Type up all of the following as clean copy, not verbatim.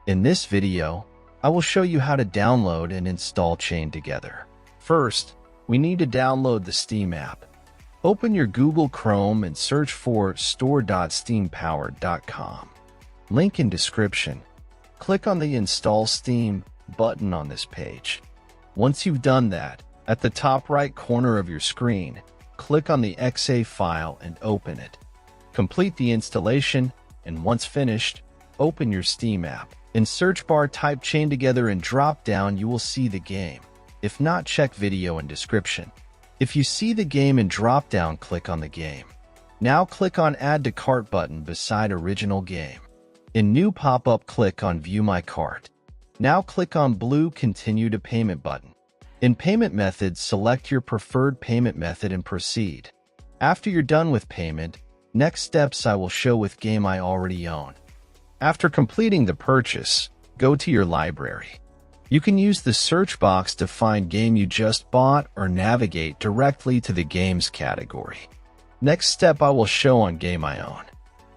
In this video, I will show you how to download and install Chained Together. First, we need to download the Steam app. Open your Google Chrome and search for store.steampowered.com. Link in description. Click on the Install Steam button on this page. Once you've done that, at the top right corner of your screen, click on the .exe file and open it. Complete the installation, and once finished, open your Steam app. In search bar, type Chained Together and drop down you will see the game. If not, check video in description. If you see the game in drop down, click on the game. Now click on Add to Cart button beside original game. In new pop-up, click on View My Cart. Now click on blue Continue to Payment button. In payment methods, select your preferred payment method and proceed. After you're done with payment, next steps I will show with game I already own. After completing the purchase, go to your library. You can use the search box to find game you just bought or navigate directly to the games category. Next step I will show on game I own.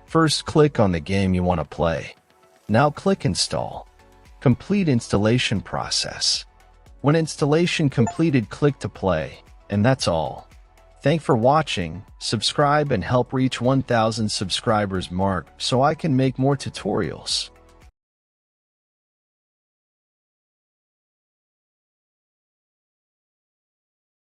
First, click on the game you want to play. Now click Install. Complete installation process. When installation completed, click to play, and that's all. Thanks for watching, subscribe and help reach 1,000 subscribers mark so I can make more tutorials.